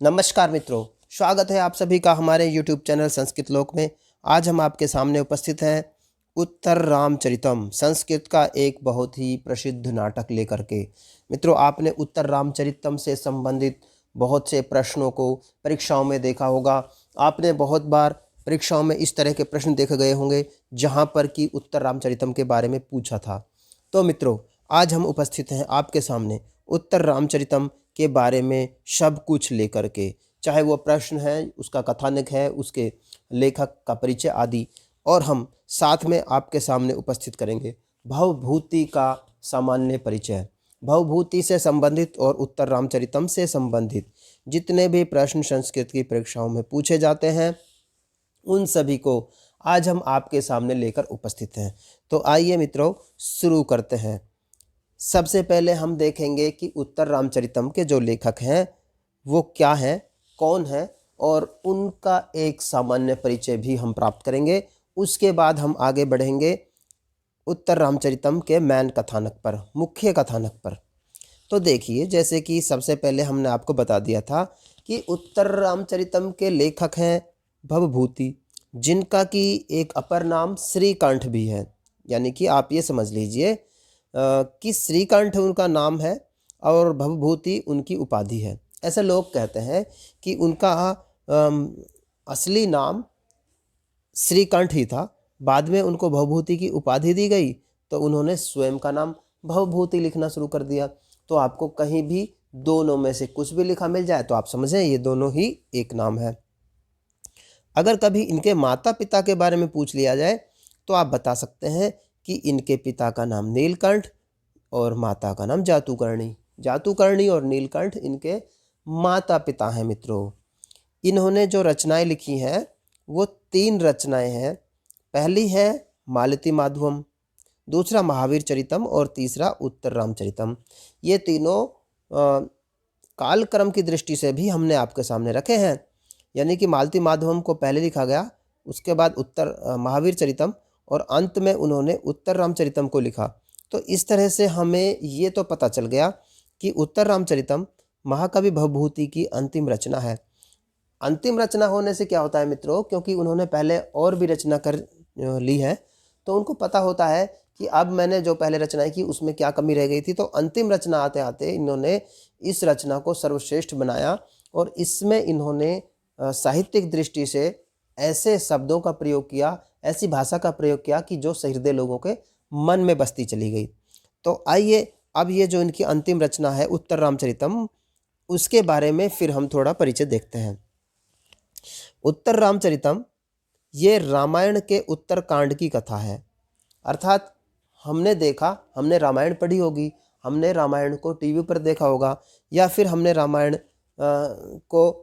नमस्कार मित्रों, स्वागत है आप सभी का हमारे YouTube चैनल संस्कृत लोक में। आज हम आपके सामने उपस्थित हैं उत्तर रामचरितम, संस्कृत का एक बहुत ही प्रसिद्ध नाटक लेकर के। मित्रों, आपने उत्तर रामचरितम से संबंधित बहुत से प्रश्नों को परीक्षाओं में देखा होगा। आपने बहुत बार परीक्षाओं में इस तरह के प्रश्न देखे गए होंगे जहाँ पर कि उत्तर रामचरितम के बारे में पूछा था। तो मित्रों, आज हम उपस्थित हैं आपके सामने उत्तर रामचरितम के बारे में सब कुछ लेकर के, चाहे वो प्रश्न है, उसका कथानक है, उसके लेखक का परिचय आदि, और हम साथ में आपके सामने उपस्थित करेंगे भवभूति का सामान्य परिचय। भवभूति से संबंधित और उत्तर रामचरितम से संबंधित जितने भी प्रश्न संस्कृत की परीक्षाओं में पूछे जाते हैं उन सभी को आज हम आपके सामने लेकर उपस्थित हैं। तो आइए मित्रों, शुरू करते हैं। सबसे पहले हम देखेंगे कि उत्तर रामचरितम के जो लेखक हैं वो क्या हैं, कौन है, और उनका एक सामान्य परिचय भी हम प्राप्त करेंगे। उसके बाद हम आगे बढ़ेंगे उत्तर रामचरितम के मैन कथानक पर, मुख्य कथानक पर। तो देखिए, जैसे कि सबसे पहले हमने आपको बता दिया था कि उत्तर रामचरितम के लेखक हैं भवभूति, जिनका कि एक अपर नाम श्रीकंठ भी है। यानी कि आप ये समझ लीजिए कि श्रीकंठ उनका नाम है और भवभूति उनकी उपाधि है। ऐसे लोग कहते हैं कि उनका असली नाम श्रीकंठ ही था, बाद में उनको भवभूति की उपाधि दी गई तो उन्होंने स्वयं का नाम भवभूति लिखना शुरू कर दिया। तो आपको कहीं भी दोनों में से कुछ भी लिखा मिल जाए तो आप समझें ये दोनों ही एक नाम है। अगर कभी इनके माता पिता के बारे में पूछ लिया जाए तो आप बता सकते हैं कि इनके पिता का नाम नीलकंठ और माता का नाम जातुकर्णी। जातुकर्णी और नीलकंठ इनके माता पिता हैं। मित्रों, इन्होंने जो रचनाएं लिखी हैं वो 3 रचनाएं हैं। पहली है मालती माधवम, दूसरा महावीर चरितम और तीसरा उत्तर रामचरितम। ये तीनों कालक्रम की दृष्टि से भी हमने आपके सामने रखे हैं। यानी कि मालती माधवम को पहले लिखा गया, उसके बाद उत्तर महावीर चरितम, और अंत में उन्होंने उत्तर रामचरितम को लिखा। तो इस तरह से हमें ये तो पता चल गया कि उत्तर रामचरितम महाकवि भवभूति की अंतिम रचना है। अंतिम रचना होने से क्या होता है मित्रों, क्योंकि उन्होंने पहले और भी रचना कर ली है तो उनको पता होता है कि अब मैंने जो पहले रचनाएं की उसमें क्या कमी रह गई थी। तो अंतिम रचना आते आते इन्होंने इस रचना को सर्वश्रेष्ठ बनाया और इसमें इन्होंने साहित्यिक दृष्टि से ऐसे शब्दों का प्रयोग किया, ऐसी भाषा का प्रयोग किया कि जो सहृदय लोगों के मन में बसती चली गई। तो आइए अब ये जो इनकी अंतिम रचना है उत्तर रामचरितम, उसके बारे में फिर हम थोड़ा परिचय देखते हैं। उत्तर रामचरितम ये रामायण के उत्तर कांड की कथा है। अर्थात हमने देखा, हमने रामायण पढ़ी होगी, हमने रामायण को टीवी पर देखा होगा, या फिर हमने रामायण को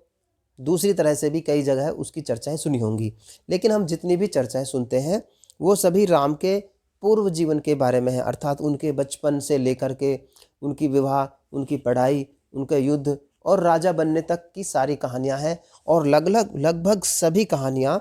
दूसरी तरह से भी कई जगह उसकी चर्चाएं सुनी होंगी। लेकिन हम जितनी भी चर्चाएं सुनते हैं वो सभी राम के पूर्व जीवन के बारे में है। अर्थात उनके बचपन से लेकर के उनकी विवाह, उनकी पढ़ाई, उनके युद्ध और राजा बनने तक की सारी कहानियां हैं। और लगभग सभी कहानियां,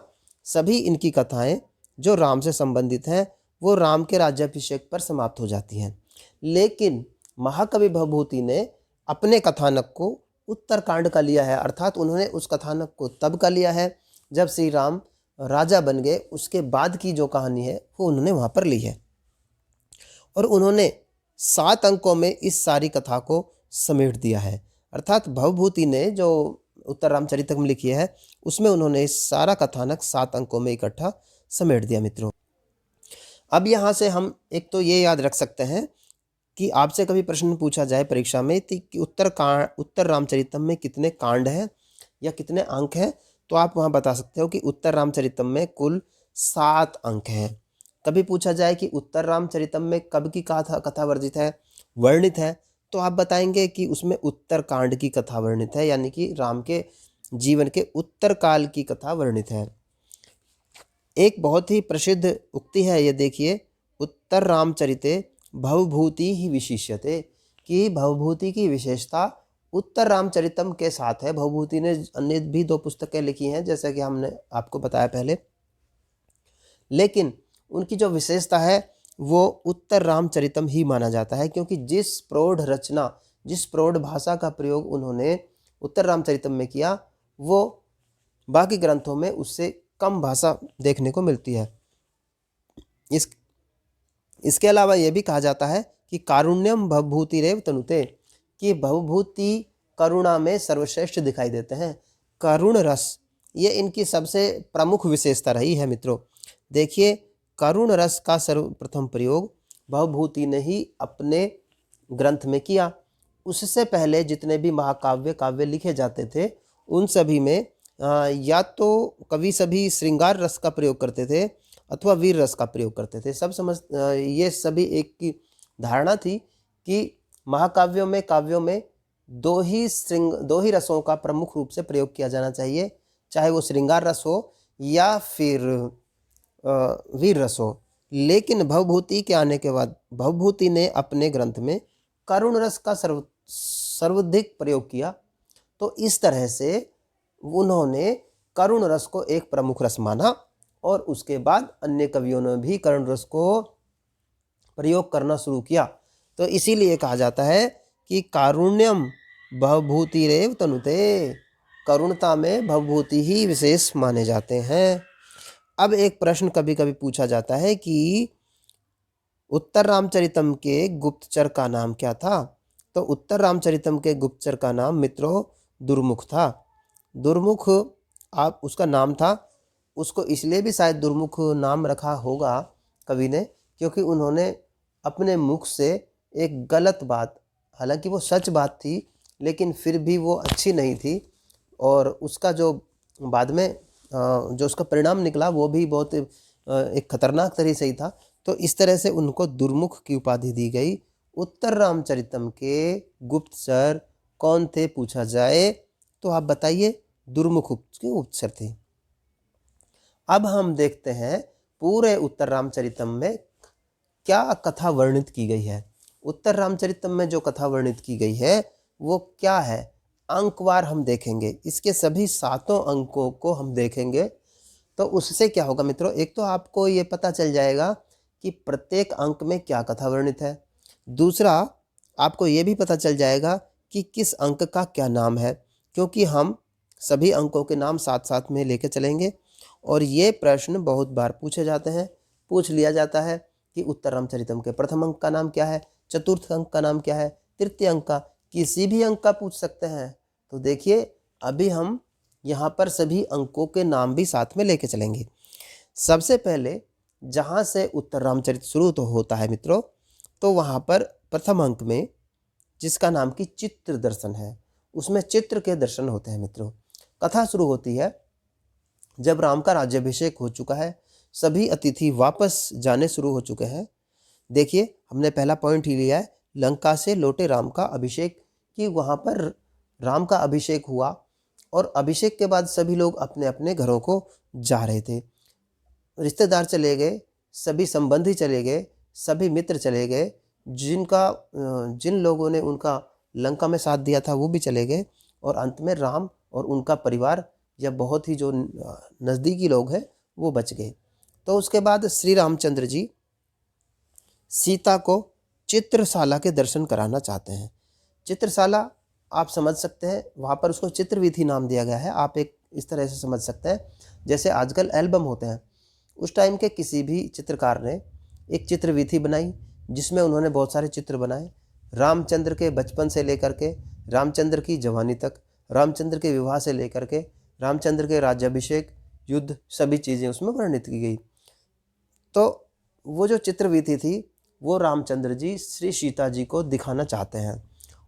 सभी इनकी कथाएं जो राम से संबंधित हैं वो राम के राज्याभिषेक पर समाप्त हो जाती हैं। लेकिन महाकवि भवभूति ने अपने कथानक को उत्तरकांड का लिया है। अर्थात उन्होंने उस कथानक को तब का लिया है जब श्री राम राजा बन गए, उसके बाद की जो कहानी है वो उन्होंने वहाँ पर ली है। और उन्होंने 7 अंकों में इस सारी कथा को समेट दिया है। अर्थात भवभूति ने जो उत्तर रामचरितम लिखी है उसमें उन्होंने सारा कथानक 7 अंकों में इकट्ठा समेट दिया। मित्रों, अब यहाँ से हम एक तो ये याद रख सकते हैं कि आपसे कभी प्रश्न पूछा जाए परीक्षा में कि उत्तर रामचरितम में कितने कांड हैं या कितने अंक हैं, तो आप वहाँ बता सकते हो कि उत्तर रामचरितम में कुल 7 अंक हैं। कभी पूछा जाए कि उत्तर रामचरितम में कब की कथा वर्णित है, तो आप बताएंगे कि उसमें उत्तर कांड की कथा वर्णित है, यानी कि राम के जीवन के उत्तर काल की कथा वर्णित है। एक बहुत ही प्रसिद्ध उक्ति है, ये देखिए, उत्तर रामचरिते भवभूति ही विशिष्यते, कि भवभूति की विशेषता उत्तर रामचरितम के साथ है। भवभूति ने अन्य भी 2 पुस्तकें लिखी हैं जैसा कि हमने आपको बताया पहले, लेकिन उनकी जो विशेषता है वो उत्तर रामचरितम ही माना जाता है, क्योंकि जिस प्रौढ़ रचना, जिस प्रौढ़ भाषा का प्रयोग उन्होंने उत्तर रामचरितम में किया वो बाकी ग्रंथों में उससे कम भाषा देखने को मिलती है। इसके अलावा यह भी कहा जाता है कि कारुण्यम भवभूतिरेव तनुते, कि भवभूति करुणा में सर्वश्रेष्ठ दिखाई देते हैं। करुण रस ये इनकी सबसे प्रमुख विशेषता रही है मित्रों। देखिए, करुण रस का सर्वप्रथम प्रयोग भवभूति ने ही अपने ग्रंथ में किया। उससे पहले जितने भी महाकाव्य काव्य लिखे जाते थे उन सभी में या तो कवि सभी श्रृंगार रस का प्रयोग करते थे अथवा वीर रस का प्रयोग करते थे। ये सभी एक की धारणा थी कि महाकाव्यों में काव्यों में दो ही रसों का प्रमुख रूप से प्रयोग किया जाना चाहिए, चाहे वो श्रृंगार रस हो या फिर वीर रस हो। लेकिन भवभूति के आने के बाद भवभूति ने अपने ग्रंथ में करुण रस का सर्वाधिक प्रयोग किया। तो इस तरह से उन्होंने करुण रस को एक प्रमुख रस माना और उसके बाद अन्य कवियों ने भी करुण रस को प्रयोग करना शुरू किया। तो इसीलिए कहा जाता है कि कारुण्यम भवभूतिरेव तनुते, करुणता में भवभूति ही विशेष माने जाते हैं। अब एक प्रश्न कभी कभी पूछा जाता है कि उत्तर रामचरितम के गुप्तचर का नाम क्या था? तो उत्तर रामचरितम के गुप्तचर का नाम मित्रों दुर्मुख था। दुर्मुख आप उसका नाम था, उसको इसलिए भी शायद दुर्मुख नाम रखा होगा कवि ने क्योंकि उन्होंने अपने मुख से एक गलत बात, हालांकि वो सच बात थी लेकिन फिर भी वो अच्छी नहीं थी और उसका जो बाद में जो उसका परिणाम निकला वो भी बहुत एक खतरनाक तरीके से ही था। तो इस तरह से उनको दुर्मुख की उपाधि दी गई। उत्तर रामचरितम के गुप्तचर कौन थे पूछा जाए तो आप बताइए, दुर्मुख के गुप्तचर थे। अब हम देखते हैं पूरे उत्तर रामचरितम में क्या कथा वर्णित की गई है। उत्तर रामचरितम में जो कथा वर्णित की गई है वो क्या है, अंकवार हम देखेंगे। इसके सभी 7 अंकों को हम देखेंगे तो उससे क्या होगा मित्रों, एक तो आपको ये पता चल जाएगा कि प्रत्येक अंक में क्या कथा वर्णित है। दूसरा, आपको ये भी पता चल जाएगा कि किस अंक का क्या नाम है, क्योंकि हम सभी अंकों के नाम साथ साथ में लेके चलेंगे। और ये प्रश्न बहुत बार पूछे जाते हैं, पूछ लिया जाता है कि उत्तर रामचरितम के प्रथम अंक का नाम क्या है, चतुर्थ अंक का नाम क्या है, तृतीय अंक का, किसी भी अंक का पूछ सकते हैं। तो देखिए, अभी हम यहाँ पर सभी अंकों के नाम भी साथ में लेके चलेंगे। सबसे पहले जहाँ से उत्तर रामचरित शुरू तो होता है मित्रों, तो वहाँ पर प्रथम अंक में जिसका नाम की चित्र दर्शन है, उसमें चित्र के दर्शन होते हैं मित्रों। कथा शुरू होती है जब राम का राज्याभिषेक हो चुका है, सभी अतिथि वापस जाने शुरू हो चुके हैं। देखिए, हमने पहला पॉइंट ही लिया है, लंका से लौटे राम का अभिषेक, कि वहाँ पर राम का अभिषेक हुआ और अभिषेक के बाद सभी लोग अपने अपने घरों को जा रहे थे। रिश्तेदार चले गए, सभी संबंधी चले गए, सभी मित्र चले गए, जिन लोगों ने उनका लंका में साथ दिया था वो भी चले गए और अंत में राम और उनका परिवार या बहुत ही जो नज़दीकी लोग हैं वो बच गए। तो उसके बाद श्री रामचंद्र जी सीता को चित्रशाला के दर्शन कराना चाहते हैं। चित्रशाला आप समझ सकते हैं, वहाँ पर उसको चित्रवीथी नाम दिया गया है। आप एक इस तरह से समझ सकते हैं जैसे आजकल एल्बम होते हैं, उस टाइम के किसी भी चित्रकार ने एक चित्रवीथी बनाई जिसमें उन्होंने बहुत सारे चित्र बनाए, रामचंद्र के बचपन से लेकर के रामचंद्र की जवानी तक, रामचंद्र के विवाह से लेकर के रामचंद्र के राज्याभिषेक, युद्ध, सभी चीज़ें उसमें वर्णित की गई। तो वो जो चित्रवीथी थी वो रामचंद्र जी श्री सीता जी को दिखाना चाहते हैं।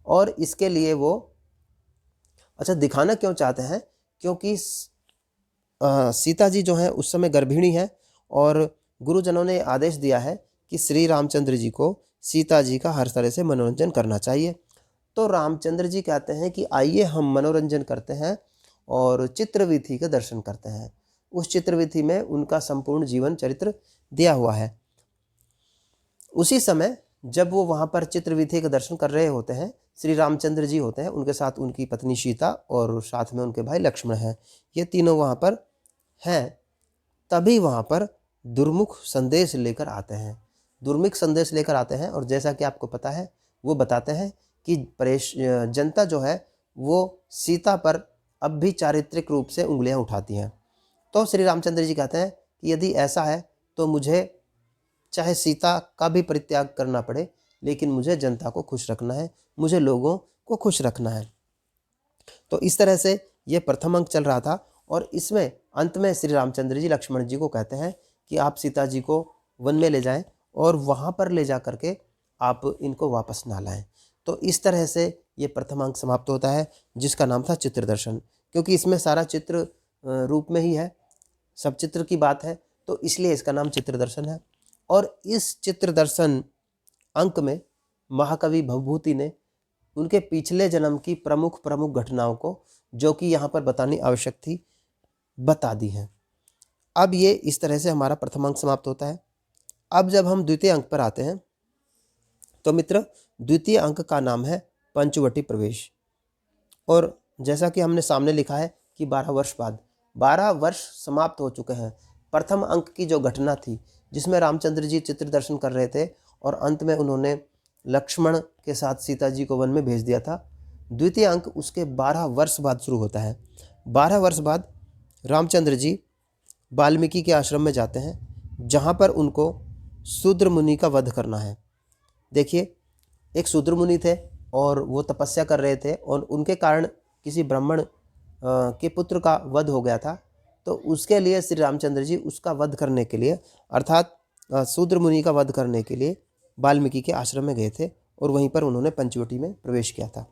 और इसके लिए वो दिखाना क्यों चाहते हैं, क्योंकि सीता जी जो है उस समय गर्भिणी है और गुरुजनों ने आदेश दिया है कि श्री रामचंद्र जी को सीता जी का हर तरह से मनोरंजन करना चाहिए। तो रामचंद्र जी कहते हैं कि आइए हम मनोरंजन करते हैं और चित्रवीथी के दर्शन करते हैं। उस चित्रवीथी में उनका संपूर्ण जीवन चरित्र दिया हुआ है। उसी समय जब वो वहाँ पर चित्रवीथी के दर्शन कर रहे होते हैं, श्री रामचंद्र जी होते हैं, उनके साथ उनकी पत्नी सीता और साथ में उनके भाई लक्ष्मण हैं, ये तीनों वहाँ पर हैं। तभी वहाँ पर दुर्मुख संदेश लेकर आते हैं। दुर्मुख संदेश लेकर आते हैं और जैसा कि आपको पता है वो बताते हैं कि जनता जो है वो सीता पर अब भी चारित्रिक रूप से उंगलियां उठाती हैं। तो श्री रामचंद्र जी कहते हैं कि यदि ऐसा है तो मुझे चाहे सीता का भी परित्याग करना पड़े, लेकिन मुझे जनता को खुश रखना है, मुझे लोगों को खुश रखना है। तो इस तरह से ये प्रथम अंक चल रहा था और इसमें अंत में श्री रामचंद्र जी लक्ष्मण जी को कहते हैं कि आप सीता जी को वन में ले जाएं और वहाँ पर ले जा करके आप इनको वापस ना लाएं। तो इस तरह से ये प्रथम अंक समाप्त होता है, जिसका नाम था चित्र दर्शन। क्योंकि इसमें सारा चित्र रूप में ही है, सब चित्र की बात है, तो इसलिए इसका नाम चित्र दर्शन है। और इस चित्र दर्शन अंक में महाकवि भवभूति ने उनके पिछले जन्म की प्रमुख प्रमुख घटनाओं को, जो कि यहाँ पर बतानी आवश्यक थी, बता दी हैं। अब ये इस तरह से हमारा प्रथम अंक समाप्त होता है। अब जब हम द्वितीय अंक पर आते हैं तो मित्र, द्वितीय अंक का नाम है पंचवटी प्रवेश। और जैसा कि हमने सामने लिखा है कि 12 वर्ष बाद, 12 वर्ष समाप्त हो चुके हैं। प्रथम अंक की जो घटना थी जिसमें रामचंद्र जी चित्र दर्शन कर रहे थे और अंत में उन्होंने लक्ष्मण के साथ सीता जी को वन में भेज दिया था, द्वितीय अंक उसके 12 वर्ष बाद शुरू होता है। 12 वर्ष बाद रामचंद्र जी वाल्मीकि के आश्रम में जाते हैं, जहाँ पर उनको शूद्र मुनि का वध करना है। देखिए, एक शूद्र मुनि थे और वो तपस्या कर रहे थे और उनके कारण किसी ब्राह्मण के पुत्र का वध हो गया था। तो उसके लिए श्री रामचंद्र जी उसका वध करने के लिए, अर्थात शूद्र मुनि का वध करने के लिए वाल्मीकि के आश्रम में गए थे और वहीं पर उन्होंने पंचवटी में प्रवेश किया था।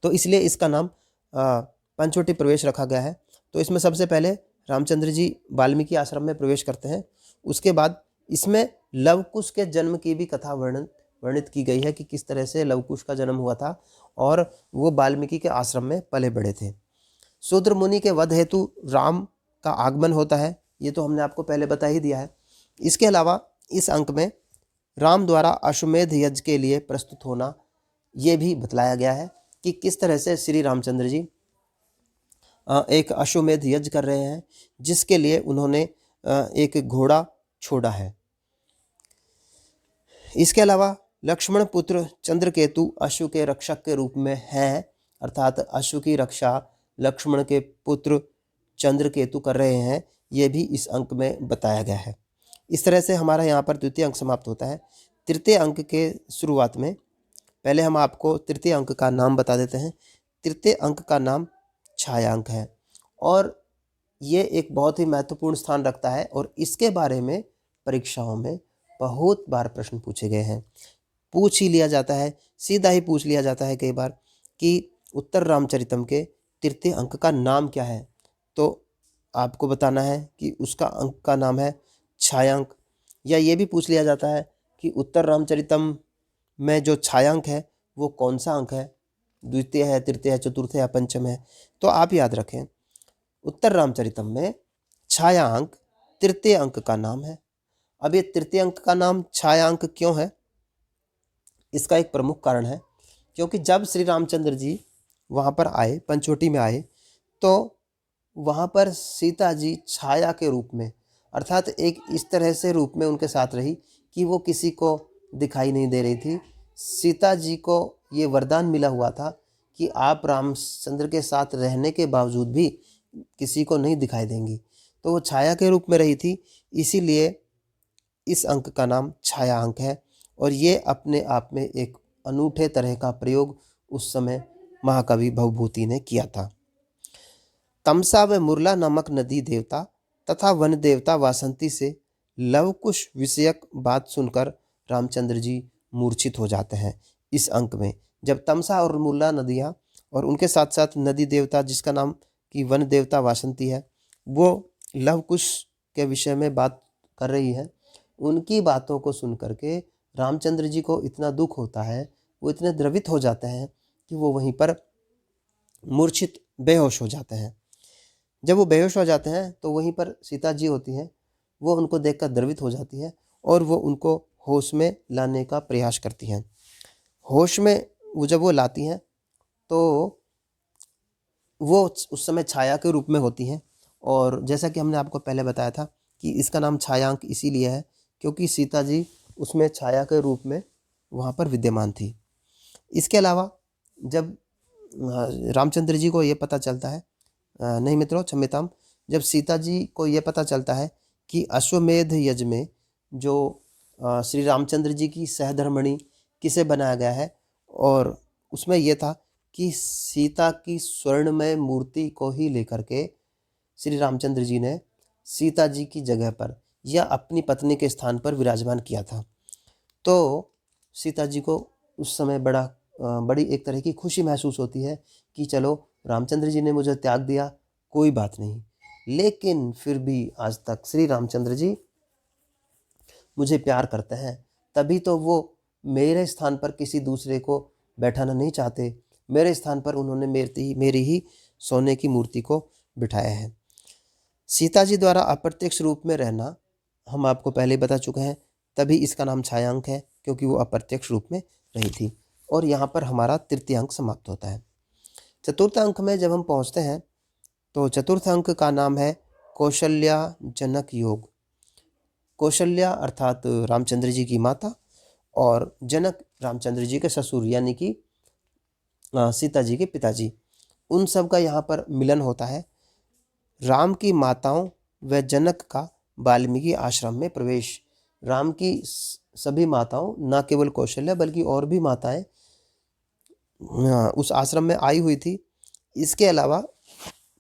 तो इसलिए इसका नाम पंचवटी प्रवेश रखा गया है। तो इसमें सबसे पहले रामचंद्र जी वाल्मीकि आश्रम में प्रवेश करते हैं। उसके बाद इसमें लवकुश के जन्म की भी कथा वर्णित की गई है कि किस तरह से लवकुश का जन्म हुआ था और वो वाल्मीकि के आश्रम में पले बड़े थे। शूद्र मुनि के वध हेतु राम का आगमन होता है, ये तो हमने आपको पहले बता ही दिया है। इसके अलावा इस अंक में राम द्वारा अश्वमेध यज्ञ के लिए प्रस्तुत होना, ये भी बतलाया गया है कि किस तरह से श्री रामचंद्र जी एक अश्वमेध यज्ञ कर रहे हैं, जिसके लिए उन्होंने एक घोड़ा छोड़ा है। इसके अलावा लक्ष्मण पुत्र चंद्रकेतु अश्व के रक्षक के रूप में हैं, अर्थात अश्व की रक्षा लक्ष्मण के पुत्र चंद्रकेतु कर रहे हैं, ये भी इस अंक में बताया गया है। इस तरह से हमारा यहाँ पर द्वितीय अंक समाप्त होता है। तृतीय अंक के शुरुआत में पहले हम आपको तृतीय अंक का नाम बता देते हैं। तृतीय अंक का नाम छायांक है और ये एक बहुत ही महत्वपूर्ण स्थान रखता है और इसके बारे में परीक्षाओं में बहुत बार प्रश्न पूछे गए हैं। पूछ ही लिया जाता है, सीधा ही पूछ लिया जाता है कई बार कि उत्तर रामचरितम के तृतीय अंक का नाम क्या है। तो आपको बताना है कि उसका अंक का नाम है छायांक। या ये भी पूछ लिया जाता है कि उत्तर रामचरितम में जो छायांक है वो कौन सा अंक है, द्वितीय है, तृतीय है, चतुर्थ है या पंचम है। तो आप याद रखें, उत्तर रामचरितम में छायांक तृतीय अंक का नाम है। अब ये तृतीय अंक का नाम छायांक क्यों है, इसका एक प्रमुख कारण है, क्योंकि जब श्री रामचंद्र जी वहाँ पर आए, पंचवटी में आए, तो वहाँ पर सीता जी छाया के रूप में, अर्थात एक इस तरह से रूप में उनके साथ रही कि वो किसी को दिखाई नहीं दे रही थी। सीता जी को ये वरदान मिला हुआ था कि आप रामचंद्र के साथ रहने के बावजूद भी किसी को नहीं दिखाई देंगी। तो वो छाया के रूप में रही थी, इसीलिए इस अंक का नाम छाया अंक है। और ये अपने आप में एक अनूठे तरह का प्रयोग उस समय महाकवि भवभूति ने किया था। तमसा व मुरला नामक नदी देवता तथा वन देवता वासंती से लवकुश विषयक बात सुनकर रामचंद्र जी मूर्छित हो जाते हैं। इस अंक में जब तमसा और मुरला नदियाँ और उनके साथ साथ नदी देवता जिसका नाम कि वन देवता वासंती है, वो लवकुश के विषय में बात कर रही है, उनकी बातों को सुन करके रामचंद्र जी को इतना दुख होता है, वो इतने द्रवित हो जाते हैं कि वो वहीं पर मूर्छित बेहोश हो जाते हैं। जब वो बेहोश हो जाते हैं तो वहीं पर सीता जी होती हैं, वो उनको देखकर द्रवित हो जाती है और वो उनको होश में लाने का प्रयास करती हैं। होश में वो जब वो लाती हैं तो वो उस समय छाया के रूप में होती हैं। और जैसा कि हमने आपको पहले बताया था कि इसका नाम छायांक इसीलिए है क्योंकि सीता जी उसमें छाया के रूप में वहाँ पर विद्यमान थी। इसके अलावा जब रामचंद्र जी को ये पता चलता है, नहीं मित्रों क्षम्यताम, जब सीता जी को ये पता चलता है कि अश्वमेध यज्ञ में जो श्री रामचंद्र जी की सहधर्मिणी किसे बनाया गया है, और उसमें यह था कि सीता की स्वर्णमय मूर्ति को ही लेकर के श्री रामचंद्र जी ने सीता जी की जगह पर या अपनी पत्नी के स्थान पर विराजमान किया था। तो सीता जी को उस समय बड़ी एक तरह की खुशी महसूस होती है कि चलो रामचंद्र जी ने मुझे त्याग दिया, कोई बात नहीं, लेकिन फिर भी आज तक श्री रामचंद्र जी मुझे प्यार करते हैं, तभी तो वो मेरे स्थान पर किसी दूसरे को बैठाना नहीं चाहते, मेरे स्थान पर उन्होंने मेरी ही सोने की मूर्ति को बिठाया है। सीता जी द्वारा अप्रत्यक्ष रूप में रहना हम आपको पहले बता चुके हैं, तभी इसका नाम छायांक है, क्योंकि वो अप्रत्यक्ष रूप में रही थी। और यहाँ पर हमारा तृतीय अंक समाप्त होता है। चतुर्थ अंक में जब हम पहुँचते हैं तो चतुर्थ अंक का नाम है कौशल्या जनक योग। कौशल्या अर्थात रामचंद्र जी की माता, और जनक रामचंद्र जी के ससुर यानी कि सीता जी के पिताजी, उन सब का यहाँ पर मिलन होता है। राम की माताओं व जनक का वाल्मीकि आश्रम में प्रवेश। राम की सभी माताओं, न केवल कौशल्या बल्कि और भी माताएं उस आश्रम में आई हुई थी। इसके अलावा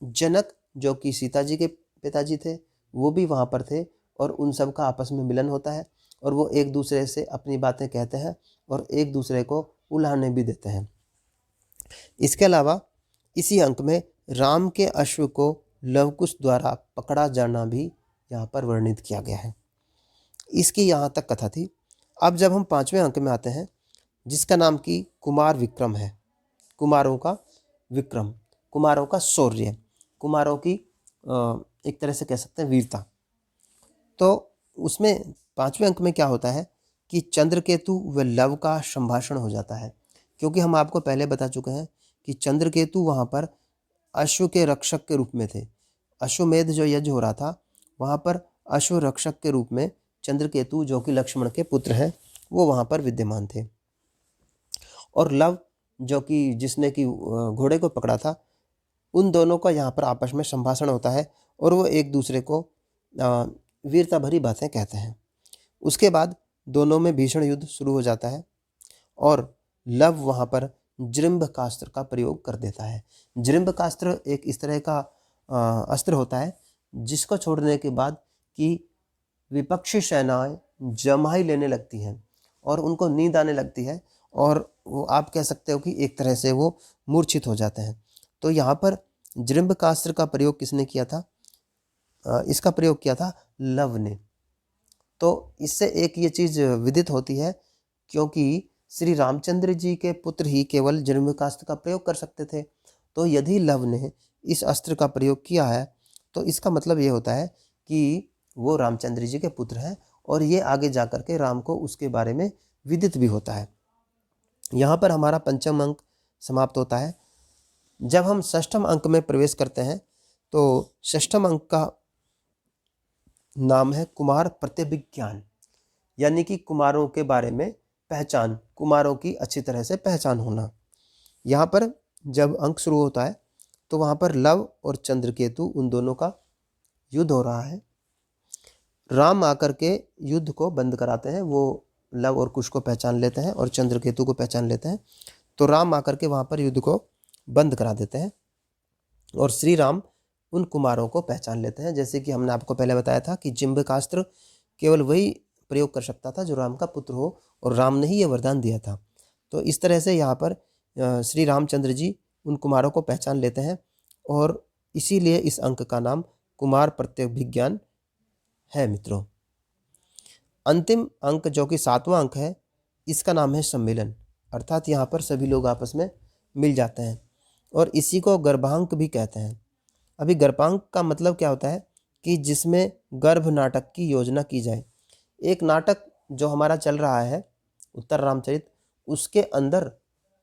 जनक जो कि सीता जी के पिताजी थे वो भी वहाँ पर थे, और उन सब का आपस में मिलन होता है, और वो एक दूसरे से अपनी बातें कहते हैं और एक दूसरे को उल्हाने भी देते हैं। इसके अलावा इसी अंक में राम के अश्व को लवकुश द्वारा पकड़ा जाना भी यहाँ पर वर्णित किया गया है। इसकी यहाँ तक कथा थी। अब जब हम 5वें अंक में आते हैं जिसका नाम कि कुमार विक्रम है, कुमारों का विक्रम, कुमारों का शौर्य, कुमारों की एक तरह से कह सकते हैं वीरता। तो उसमें 5वें अंक में क्या होता है कि चंद्रकेतु व लव का संभाषण हो जाता है, क्योंकि हम आपको पहले बता चुके हैं कि चंद्रकेतु वहाँ पर अश्व के रक्षक के रूप में थे। अश्वमेध जो यज्ञ हो रहा था वहाँ पर अश्व रक्षक के रूप में चंद्रकेतु जो कि लक्ष्मण के पुत्र हैं वो वहाँ पर विद्यमान थे, और लव जो कि जिसने कि घोड़े को पकड़ा था, उन दोनों का यहाँ पर आपस में संभाषण होता है और वो एक दूसरे को वीरता भरी बातें कहते हैं। उसके बाद दोनों में भीषण युद्ध शुरू हो जाता है और लव वहाँ पर जृंभकास्त्र का प्रयोग कर देता है। जृंभकास्त्र एक इस तरह का अस्त्र होता है जिसको छोड़ने के बाद कि विपक्षी सेनाएं जमाई लेने लगती हैं और उनको नींद आने लगती है, और वो आप कह सकते हो कि एक तरह से वो मूर्छित हो जाते हैं। तो यहाँ पर जृंभकास्त्र का प्रयोग किसने किया था? इसका प्रयोग किया था लव ने। तो इससे एक ये चीज़ विदित होती है, क्योंकि श्री रामचंद्र जी के पुत्र ही केवल जृंभकास्त्र का प्रयोग कर सकते थे। तो यदि लव ने इस अस्त्र का प्रयोग किया है तो इसका मतलब ये होता है कि वो रामचंद्र जी के पुत्र हैं, और ये आगे जा कर के राम को उसके बारे में विदित भी होता है। यहाँ पर हमारा 5वां अंक समाप्त होता है। जब हम 6वें अंक में प्रवेश करते हैं तो 6वें अंक का नाम है कुमार प्रत्यभिज्ञान, यानी कि कुमारों के बारे में पहचान, कुमारों की अच्छी तरह से पहचान होना। यहाँ पर जब अंक शुरू होता है तो वहाँ पर लव और चंद्रकेतु उन दोनों का युद्ध हो रहा है। राम आकर के युद्ध को बंद कराते हैं, वो लव और कुश को पहचान लेते हैं और चंद्रकेतु को पहचान लेते हैं। तो राम आकर के वहाँ पर युद्ध को बंद करा देते हैं और श्री राम उन कुमारों को पहचान लेते हैं। जैसे कि हमने आपको पहले बताया था कि जृंभकास्त्र केवल वही प्रयोग कर सकता था जो राम का पुत्र हो, और राम ने ही ये वरदान दिया था। तो इस तरह से यहाँ पर श्री रामचंद्र जी उन कुमारों को पहचान लेते हैं, और इसीलिए इस अंक का नाम कुमार प्रत्यभिज्ञान है मित्रों। अंतिम अंक जो कि 7वां अंक है, इसका नाम है सम्मेलन, अर्थात यहाँ पर सभी लोग आपस में मिल जाते हैं, और इसी को गर्भांक भी कहते हैं। अभी गर्भांक का मतलब क्या होता है कि जिसमें गर्भ नाटक की योजना की जाए। एक नाटक जो हमारा चल रहा है उत्तर रामचरित, उसके अंदर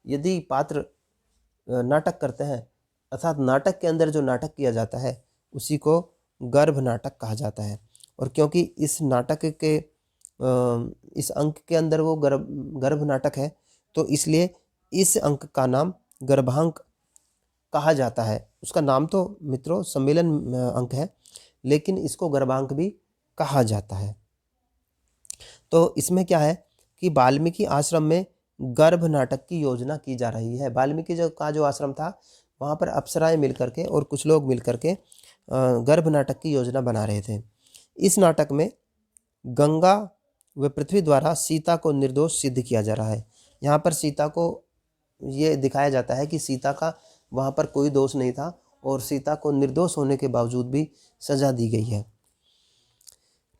यदि पात्र नाटक करते हैं, अर्थात नाटक के अंदर जो नाटक किया जाता है उसी को गर्भ नाटक कहा जाता है। और क्योंकि इस नाटक के इस अंक के अंदर वो गर्भ नाटक है, तो इसलिए इस अंक का नाम गर्भांक कहा जाता है। उसका नाम तो मित्रों सम्मेलन अंक है, लेकिन इसको गर्भांक भी कहा जाता है। तो इसमें क्या है कि वाल्मीकि आश्रम में गर्भ नाटक की योजना की जा रही है। वाल्मीकि जो आश्रम था, वहाँ पर अप्सराएं मिलकर के और कुछ लोग मिलकर के गर्भ नाटक की योजना बना रहे थे। इस नाटक में गंगा व पृथ्वी द्वारा सीता को निर्दोष सिद्ध किया जा रहा है। यहाँ पर सीता को ये दिखाया जाता है कि सीता का वहाँ पर कोई दोष नहीं था और सीता को निर्दोष होने के बावजूद भी सजा दी गई है।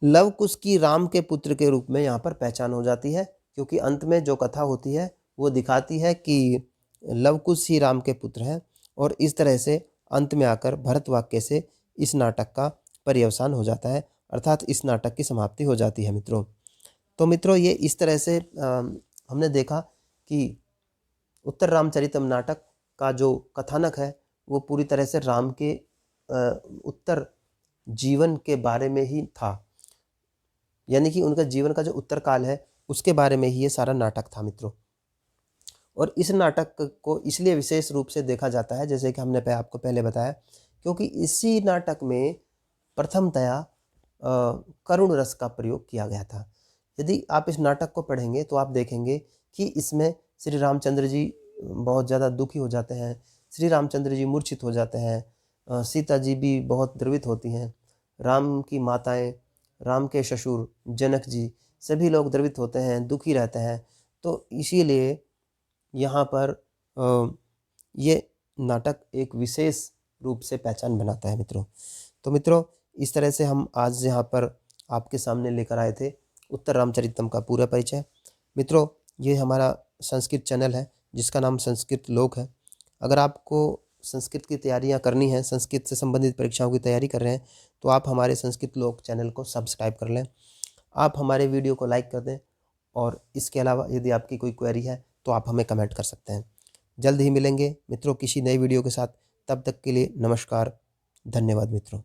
लव कुश की राम के पुत्र के रूप में यहाँ पर पहचान हो जाती है, क्योंकि अंत में जो कथा होती है वो दिखाती है कि लव कुश ही राम के पुत्र हैं, और इस तरह से अंत में आकर भरत वाक्य से इस नाटक का पर्यवसान हो जाता है, अर्थात इस नाटक की समाप्ति हो जाती है मित्रों। तो मित्रों ये इस तरह से हमने देखा कि उत्तर रामचरितम नाटक का जो कथानक है वो पूरी तरह से राम के उत्तर जीवन के बारे में ही था, यानी कि उनका जीवन का जो उत्तर काल है उसके बारे में ही ये सारा नाटक था मित्रों। और इस नाटक को इसलिए विशेष रूप से देखा जाता है, जैसे कि हमने आपको पहले बताया, क्योंकि इसी नाटक में प्रथमतया करुण रस का प्रयोग किया गया था। यदि आप इस नाटक को पढ़ेंगे तो आप देखेंगे कि इसमें श्री रामचंद्र जी बहुत ज़्यादा दुखी हो जाते हैं, श्री रामचंद्र जी मूर्छित हो जाते हैं, सीता जी भी बहुत द्रवित होती हैं, राम की माताएं, राम के ससुर जनक जी, सभी लोग द्रवित होते हैं, दुखी रहते हैं। तो इसीलिए यहाँ पर ये नाटक एक विशेष रूप से पहचान बनाता है मित्रों। तो मित्रों इस तरह से हम आज यहाँ पर आपके सामने लेकर आए थे उत्तर रामचरितम का पूरा परिचय। मित्रों ये हमारा संस्कृत चैनल है जिसका नाम संस्कृत लोक है। अगर आपको संस्कृत की तैयारियां करनी है, संस्कृत से संबंधित परीक्षाओं की तैयारी कर रहे हैं, तो आप हमारे संस्कृत लोक चैनल को सब्सक्राइब कर लें। आप हमारे वीडियो को लाइक कर दें, और इसके अलावा यदि आपकी कोई क्वेरी है तो आप हमें कमेंट कर सकते हैं। जल्द ही मिलेंगे मित्रों किसी नई वीडियो के साथ। तब तक के लिए नमस्कार, धन्यवाद मित्रों।